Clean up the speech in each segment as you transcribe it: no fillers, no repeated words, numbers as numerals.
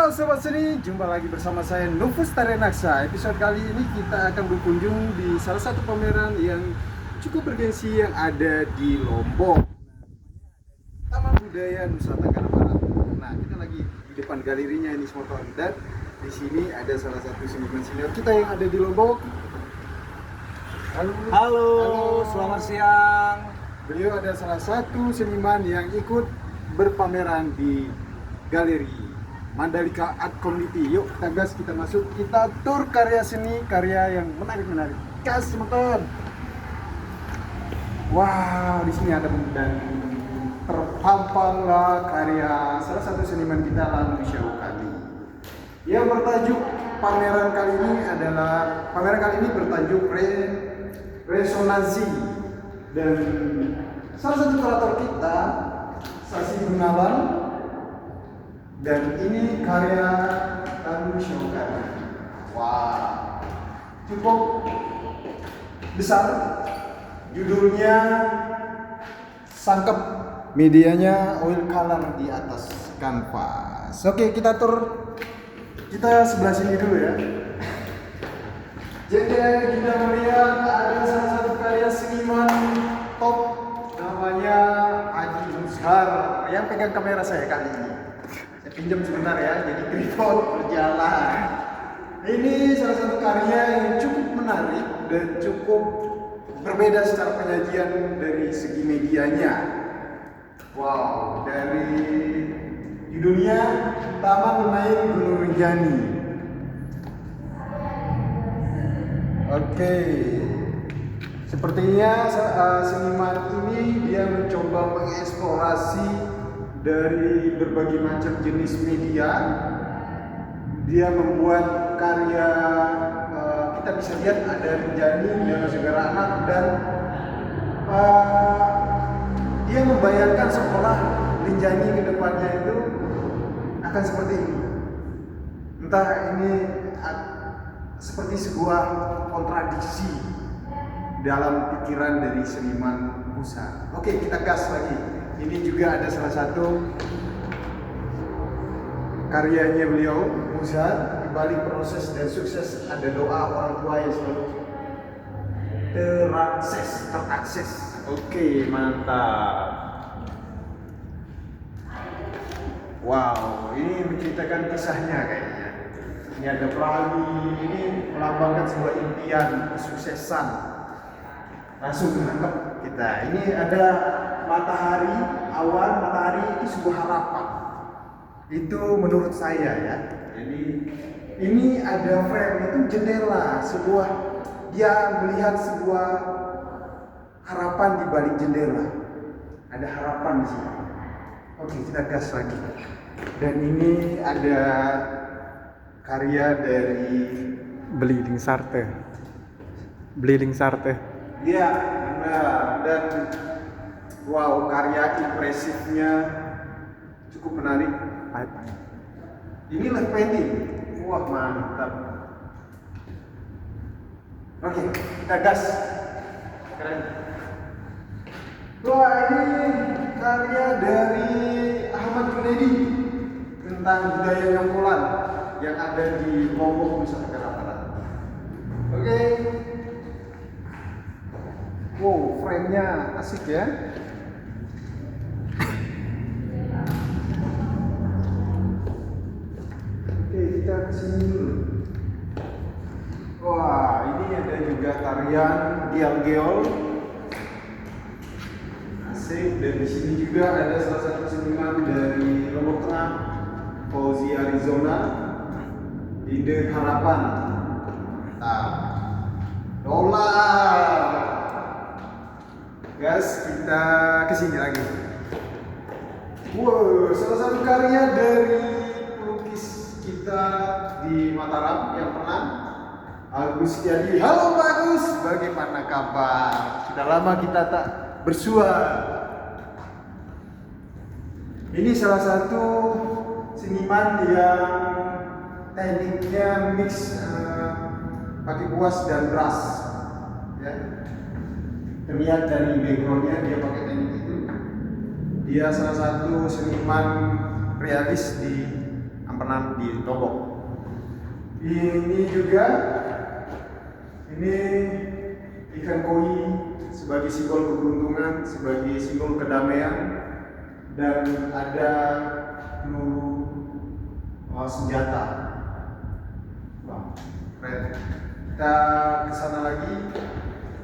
Halo Sobat Seni, jumpa lagi bersama saya Nufus Tarenaksa. Episode kali ini kita akan berkunjung di salah satu pameran yang cukup bergengsi yang ada di Lombok, Taman Budaya Nusa Tenggara Barat. Nah, kita lagi di depan galerinya ini semua kawan, dan di sini ada salah satu seniman senior kita yang ada di Lombok. Halo. Halo, selamat siang. Beliau ada salah satu seniman yang ikut berpameran di galeri Mandalika Art Community. Yuk kita gas, kita masuk, kita tur karya seni, karya yang menarik-menarik. Gas teman-teman. Wow, di sini ada dan terpampanglah karya salah satu seniman kita, Lalu Syawkani. Yang bertajuk pameran kali ini bertajuk Resonansi, dan salah satu kurator kita Sasi Gunawan, dan ini karya Lalu Syawkani. Wah, cukup besar, judulnya Sangkep, medianya oil color di atas kanvas. Oke, kita sebelah sini dulu ya. Jadi kita melihat ada salah satu karya seniman top, namanya Haji Mushar, yang pegang kamera saya kali ini. Saya pinjam sebentar ya, jadi tripod berjalan. Ini salah satu karya yang cukup menarik dan cukup berbeda secara penyajian dari segi medianya. Wow, dari judulnya Taman Bermain Gunung Rinjani. Oke, sepertinya seniman ini dia mencoba mengeksplorasi dari berbagai macam jenis media. Dia membuat karya, kita bisa lihat ada Rinjani dan segala anak, dan dia membayangkan sekolah Rinjani ke depannya itu akan seperti ini. Entah ini seperti sebuah kontradiksi dalam pikiran dari seniman Musa. Oke, kita gas lagi. Ini juga ada salah satu karyanya beliau, Musa. Di balik proses dan sukses ada doa orang tua yang selalu terakses. Oke, mantap. Wow, ini menceritakan kisahnya kayaknya. Ini ada perahu, ini melambangkan sebuah impian kesuksesan. Langsung menangkap kita. Ini ada matahari, awan matahari itu sebuah harapan. Itu menurut saya ya. Jadi ini ada frame, itu jendela, dia melihat sebuah harapan di balik jendela. Ada harapan di sini. Oke, kita gas lagi. Dan ini ada karya dari Bleeding Sarte. Iya, benar. Dan wow, karya impresifnya cukup menarik. Ini live painting. Wah, mantap. Oke, kita gas. Keren. Wah, ini karya dari Ahmad Junaidi tentang budaya Nyonggolan yang ada di Lombok, Nusa Tenggara Barat. Oke. Wow, frame-nya asik ya. Oke, kita kesini dulu. Wah, ini ada juga tarian Gial-Geol. Asik, dan di sini juga ada salah satu seniman dari Lombok Tengah, Fauzi Arizona, Ide Harapan. Dolar. Guys, kita kesini lagi. Wow, salah satu karya dari pelukis kita di Mataram yang pernah, Agus Setiadi. Halo Pak Agus, bagaimana kabar? Sudah lama kita tak bersua. Ini salah satu seniman yang tekniknya mix pakai kuas dan brush. Ya. Terlihat dari backgroundnya dia pakai teknik itu. Dia salah satu seniman realis di berperan di Lombok. Ini juga ini ikan koi sebagai simbol keberuntungan, sebagai simbol kedamaian, dan ada peluru senjata. Wah, keren. Kita kesana lagi.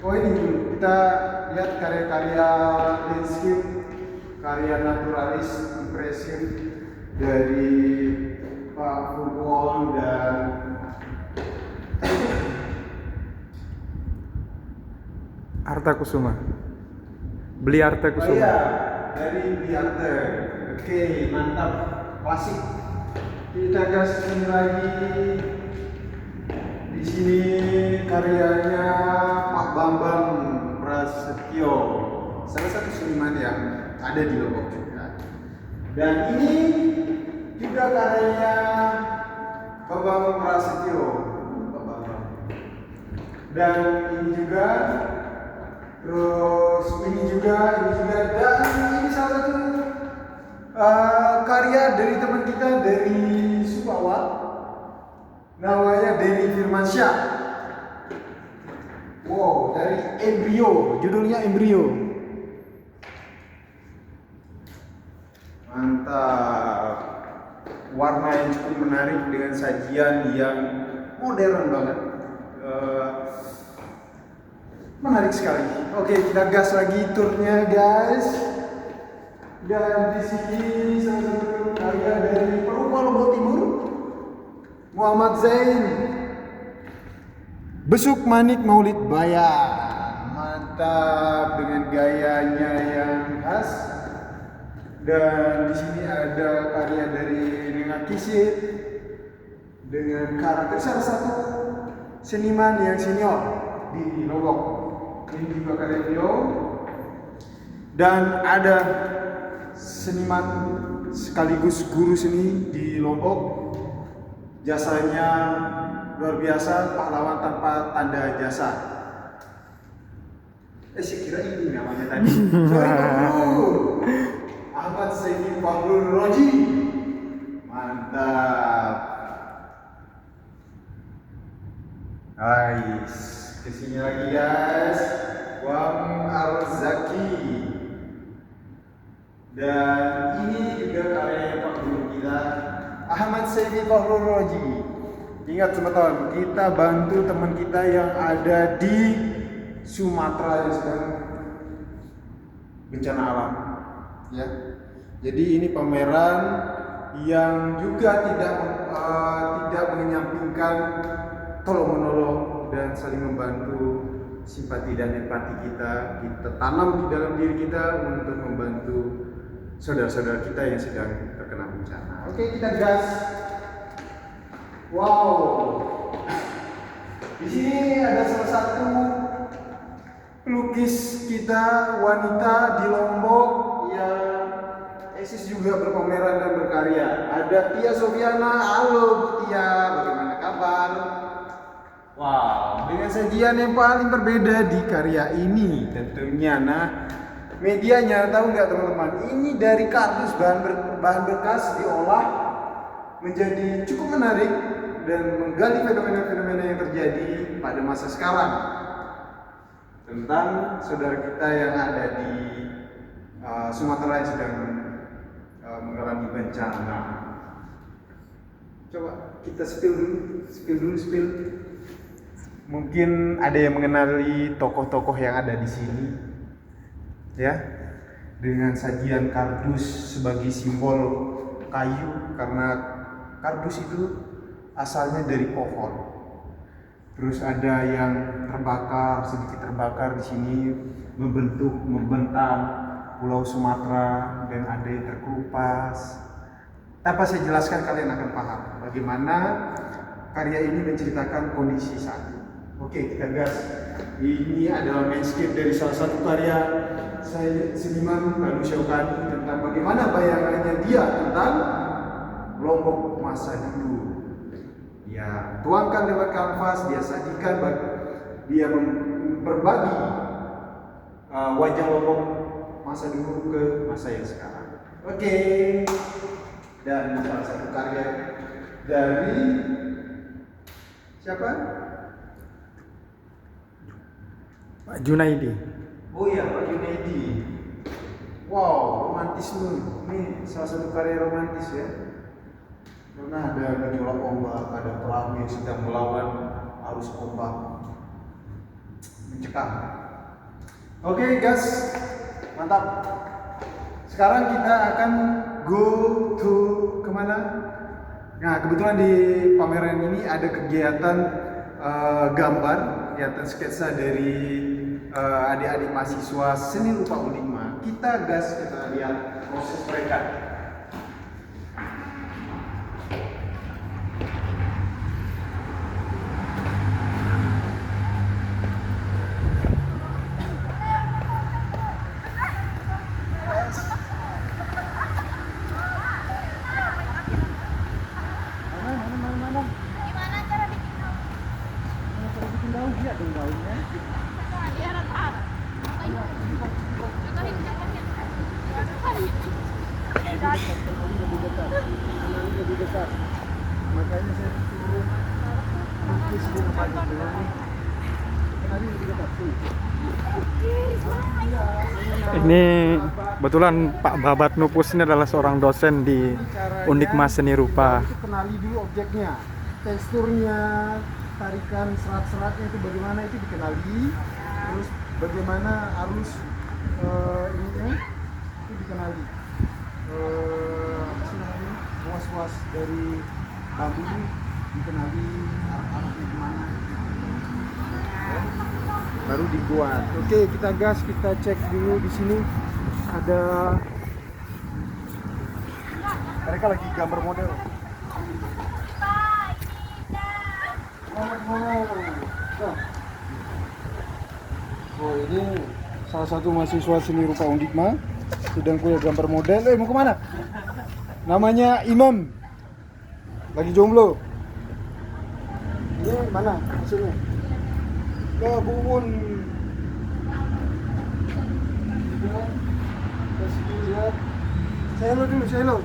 Oh ini dulu, kita lihat karya-karya landscape, karya naturalis impresif dari Pak Furwon dan Arta Kusuma. Beli Arta oh Kusuma. iya, dari Biarte. Oke, mantap, klasik. Kita gas ini lagi. Di sini karyanya Pak Bambang Prasetyo, salah satu seniman yang ada di Lombok juga. Dan ini juga karyanya Pak Bambang Prasetyo, Pak Bambang. Dan ini juga, terus ini juga, dan ini salah satu karya dari teman kita dari Sumbawa. Namanya Denny Firmansyah. Wow, dari Embrio, judulnya Embrio. Mantap. Warna yang cukup menarik dengan sajian yang modern banget. Menarik sekali. Oke, kita gas lagi turnya, guys. Dan di sini salah satu karya dari Perupa Lombok Timur, Muhammad Zain, Besuk Manik Maulid Bayan. Mantap dengan gayanya yang khas. Dan di sini ada karya dari Nengah Kisit dengan karakter salah satu seniman yang senior di Lombok. Ini juga karya beliau. Dan ada seniman sekaligus guru seni di Lombok. Jasanya luar biasa, pahlawan tanpa tanda jasa. Saya kira ini namanya tadi. Ahmad Sayyid Fahrul Roji. Mantap. Guys, kesini lagi guys. Wang Arzaki. Dan ini juga karya Pak Guru kita, Ahmad Sayyid Fahrul Roji. Ingat teman-teman, kita bantu teman kita yang ada di Sumatera yang sedang bencana alam. Ya, jadi ini pameran yang juga tidak menyampingkan tolong menolong dan saling membantu, simpati dan empati kita tanam di dalam diri kita untuk membantu saudara-saudara kita yang sedang terkena bencana. Oke, kita gas. Wow. Di sini ada salah satu pelukis kita wanita di Lombok yang eksis juga berpameran dan berkarya. Ada Tia Sofiana. Halo Bu Tia, bagaimana kabar? Wow, dengan sajian yang paling berbeda di karya ini tentunya. Nah, medianya tahu nggak teman-teman? Ini dari kardus bahan bekas diolah menjadi cukup menarik dan menggali fenomena-fenomena yang terjadi pada masa sekarang tentang saudara kita yang ada di Sumatera yang sedang mengalami bencana. Coba kita spill. Mungkin ada yang mengenali tokoh-tokoh yang ada di sini, ya, dengan sajian kardus sebagai simbol kayu, karena kardus itu asalnya dari pohon. Terus ada yang sedikit terbakar di sini, membentang Pulau Sumatera, dan ada yang terkelupas. Tanpa saya jelaskan kalian akan paham bagaimana karya ini menceritakan kondisi saat ini. Oke, kita gas. Ini adalah landscape dari salah satu karya saya seniman Lalu Syaukani tentang bagaimana bayangannya dia tentang Lombok masa dulu. Dia tuangkan lewat kanvas, dia sajikan, dia berbagi wajah Lombok masa dulu ke masa yang sekarang. Oke. Dan salah satu karya dari siapa? Pak Junaidi. Oh iya, Pak Junaidi. Wow, romantisme. Ini salah satu karya romantis ya. Karena ada gejolak ombak, ada perahu yang sedang melawan arus ombak, mencekam. Oke guys, mantap. Sekarang kita akan go to kemana? Nah, kebetulan di pameran ini ada kegiatan gambar, kegiatan sketsa dari adik-adik mahasiswa seni rupa Unikma. Kita lihat proses mereka. Gimana cara bikin daun? Lihat dong daunnya. Iya, rata-rata. Contohin contohnya. Lebih dekat. Makanya saya suruh lukis di tempat itu. Tadi lebih dekat tuh. Ini kebetulan Pak Babat Nupus ini adalah seorang dosen di Unikma Seni Rupa. Itu kenali dulu objeknya, teksturnya, tarikan serat-seratnya itu bagaimana, itu dikenali. Terus bagaimana arus ininya itu dikenali. Apa sih namanya, was-was dari bambu ini dikenali arah-arahnya kemana. Ya, baru dibuat. Oke, kita gas, kita cek dulu di sini ada mereka lagi gambar model. Oh, ini salah satu mahasiswa seni rupa Undikma sedang punya gambar model. Mau kemana? Namanya Imam, lagi jomblo. Ini mana hasilnya? Ke Bubun. Lihat. Saya lo.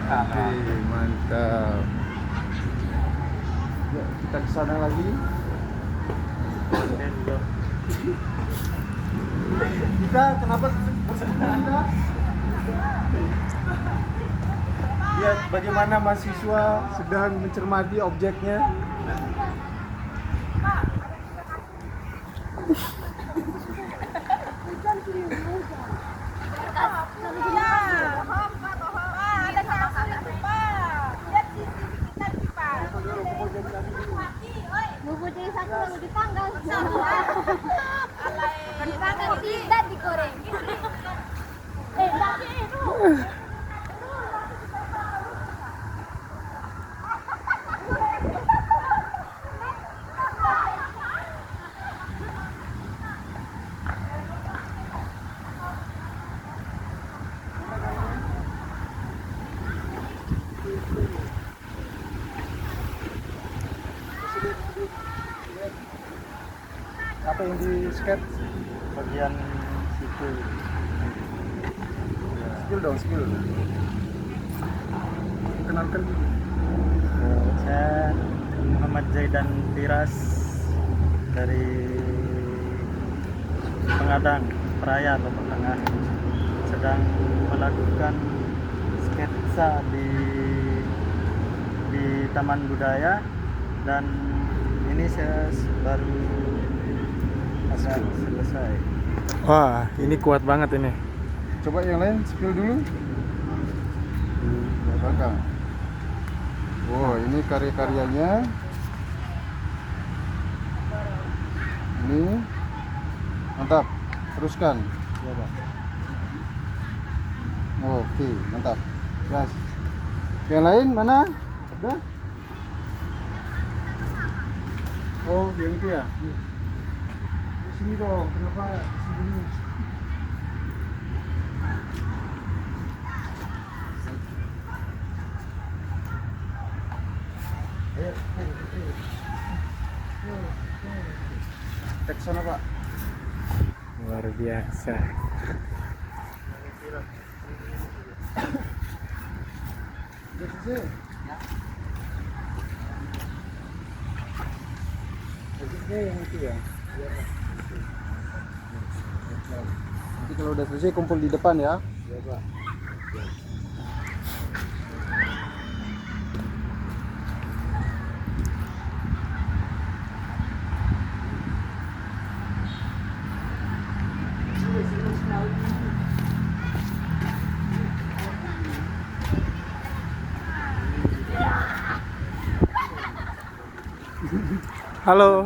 Oke, mantap. Ya, kita ke sana lagi. Kita kenapa kita? Lihat bagaimana mahasiswa sedang mencermati objeknya. Bubur jadi satu lalu dipanggang. Dipanggang tidak digoreng. Apa yang di sketch? Bagian situ. Skill. Kenalkan dulu. Saya Muhammad Zaidan Firas dari Pengadang, Peraya, Lombok Tengah, sedang melakukan sketsa di Taman Budaya, dan ini saya baru agak selesai. Wah, ini kuat banget ini. Coba yang lain spill dulu. Di belakang. Wow, ini karya-karyanya. Ini mantap. Teruskan. Ya, Pak. Oke, mantap. Gas. Yang lain mana? Ada? Oh, yang itu ya. Di sini dong. Kenapa di sini? Cek sana, Pak. Luar biasa. Yang itu ya. Nanti kalau udah selesai kumpul di depan ya. Iya, Pak. Halo.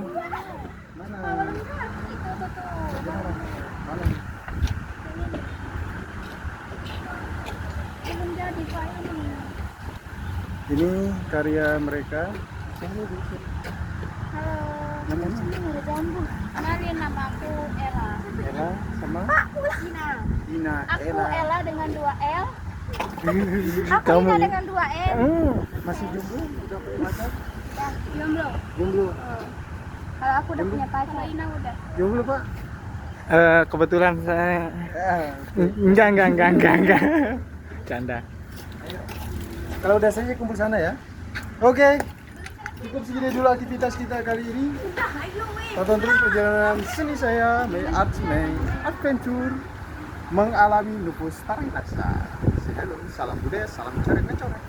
Belum jadi Pak ini. Ini karya mereka. Halo. Namanya ada jambu. Kenalin nama aku Ella. Ella sama Aku Ina. Ina. Aku Ella dengan 2 L. Aku Kamu Ina dengan 2 L. Masih jomblo? Udah punya pacar? Ya, jomblo. Jomblo. Kalau aku udah punya pacar. Ina udah. Jomblo, Pak? Kebetulan saya enggak. Canda. Kalau udah selesai kumpul sana ya. Oke. Cukup segini dulu aktivitas kita kali ini. Tonton terus perjalanan seni saya, May Arts May Adventure mengalami lupus taring laksa. Salam budaya, salam coret-mencoret.